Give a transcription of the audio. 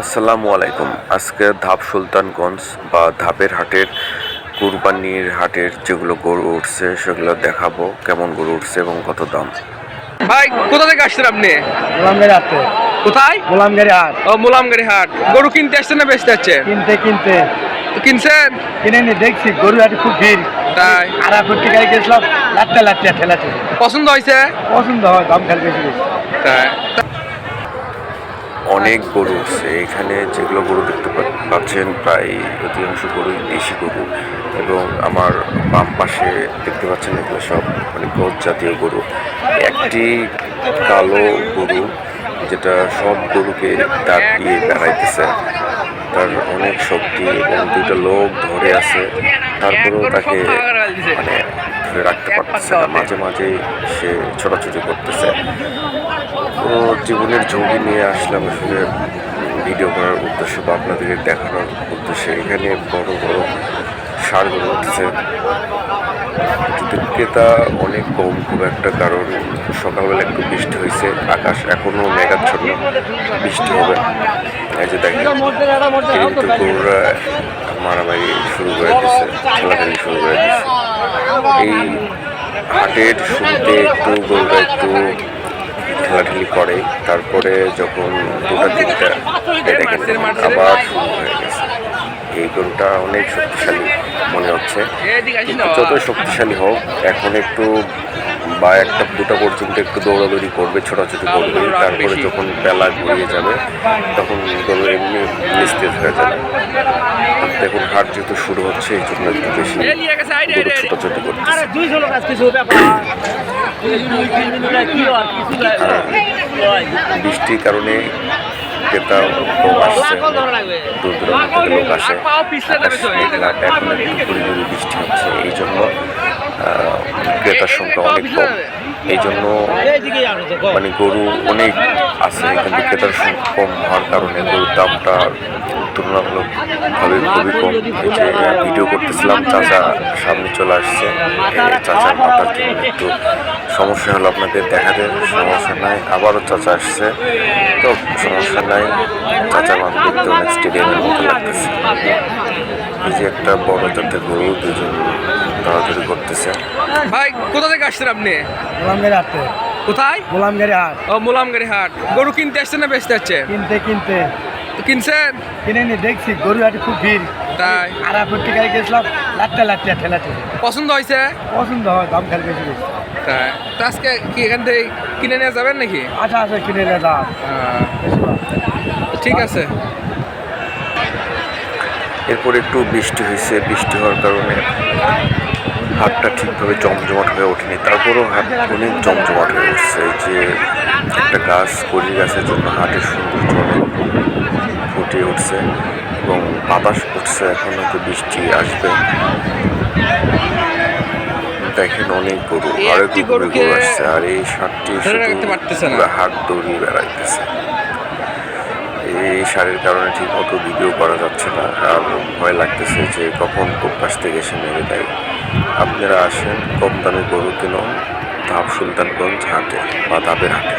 আসসালামু আলাইকুম। আজকে ধাপ সুলতানগঞ্জ বা ধাপের হাটের কুরবানির হাটের যেগুলো গরু উঠছে সেগুলো দেখাবো, কেমন গরু উঠছে এবং কত দাম। ভাই কোথা থেকে আসছেন আপনি? গোলামগাড়ি হাটে। কোথায়? গোলামগাড়ি হাট। ও মোলামগাড়ি হাট। গরু কিনতে আসছেন না বেচতে আসছেন? কিনতে তো কিনছেন? কিনে নিয়ে দেখছি গরু হাটে খুব ভিড়। তাই আড়া ফুটি গাড়ি গেছিলাম, লাট্টা ঠেলাতে পছন্দ হয়েছে? পছন্দ হয়, দাম খালি বেশি বেশি। তাই অনেক গরু উঠছে এখানে, যেগুলো গরু দেখতে পাচ্ছেন প্রায় অধিকাংশ গরুই দেশি গরু, এবং আমার বাম পাশে দেখতে পাচ্ছেন এগুলো সব মানে ক্রস জাতীয় গরু। একটি কালো গরু যেটা সব গরুকে দাঁত দিয়ে বেড়াইতেছে, তার অনেক শক্তি এবং দুইটা লোক ধরে আছে, তারপরেও তাকে মানে ধরে রাখতে পারতেছে না, মাঝে মাঝে সে ছোটাছুটি করতেছে। তো জীবনের ঝুঁকি নিয়ে আসলাম আসলে ভিডিও করার উদ্দেশ্য বা আপনাদেরকে দেখানোর উদ্দেশ্যে। এখানে বড় বড় ষাঁড় গরু উঠছে, কিন্তু ক্রেতা অনেক কম, খুব একটা, কারণ সকালবেলা একটু বৃষ্টি হয়েছে, আকাশ এখনো মেঘাচ্ছন্ন, বৃষ্টি হবে। এই যে দেখেন কিন্তু গরুরা মারামারি শুরু করে দিচ্ছে, খেলাখেলি শুরু করে দিচ্ছে। এই হাটের শুরুতে একটু গরুরা একটু খেলাধুলি করে, তারপরে যখন দুটা তিনটা দেখেন আবার শুরু হয়ে গেছে। এই গরুটা অনেক শক্তিশালী মনে হচ্ছে, কিন্তু যত শক্তিশালী হোক এখন একটু বা একটা দুটা পর্যন্ত একটু দৌড়াদৌড়ি করবে, ছোটাছুটি করবে, তারপরে যখন বেলা গড়িয়ে যাবে তখন গরু এমনি নিস্তেজ হয়ে যাবে। দেখুন হাট যেহেতু শুরু হচ্ছে এই জন্য একটু বেশি গরু ছোটাছুটি করতেছে। বৃষ্টির কারণে ক্রেতা কম আসছে, দূর দূরান্ত থেকে লোক আসে, আকাশ মেঘলা, এখন একটু গুড়ি গুড়ি বৃষ্টি হচ্ছে, এই জন্য ক্রেতার সংখ্যা অনেক কম। এই জন্য মানে গরু অনেক আছে কিন্তু ক্রেতার সংখ্যা কম হওয়ার কারণে গরুর দামটা তুলনামূলকভাবে খুবই কম। এই যে ভিডিও করতেছিলাম, চাচা সামনে চলে আসছে, চাচার মাথার জন্য একটু সমস্যা হলো, আপনাদের দেখাতে সমস্যা নাই। আবারও চাচা আসছে, তো সমস্যা নাই, চাচার মাথা দেখতে অনেক স্টেডিয়ামের মতো লাগতেছে। এই যে একটা বড় জাতের গরু, দুজন দৌড়াদৌড়ি করতেছে। ভাই কোথা থেকে আসছেন আপনি? গোলামগাড়ি হাটে। কোথায়? গোলামগাড়ি হাট। ও মোলামগাড়ি হাট। গরু কিনতে আসছেন না বেচতে আসছেন? কিনতে তো কিনছেন? কিনে নিয়ে দেখছি গরু হাটে খুব ভিড়। তাই আড়া ফুটি গাড়ি গেছিলাম, লাট্টা ঠেলাতে পছন্দ হয়েছে? পছন্দ হয়, দাম খালি বেশি বেশি। তাই তো আজকে কি এখান থেকে কিনে নিয়ে যাবেন নাকি? আচ্ছা কিনে নিয়ে দাম ঠিক আছে। এরপর একটু বৃষ্টি হয়েছে, বৃষ্টি হওয়ার কারণে হাটটা ঠিকভাবে জমজমাট হয়ে ওঠেনি, তারপরও হাট অনেক জমজমাট হয়ে উঠছে। যে একটা গাছ, কলি গাছের জন্য হাটের সৌন্দর্য অনেক ফুটিয়ে উঠছে এবং বাতাস উঠছে, এখন হয়তো বৃষ্টি আসবে। দেখেন অনেক গরু, আরো গরু আসছে, আর এই ষাঁড়টি শুধু হাট দৌড়িয়ে বেড়াইতেছে। এই সারের কারণে ঠিক মতো ভিডিও করা যাচ্ছে না, আর ভয় লাগতেছে যে কখন কোন পাশ থেকে এসে মেরে দেয়। আপনারা আসেন, কম দামে গরু কিনুন ধাপ সুলতানগঞ্জ হাটে বা ধাপের হাটে।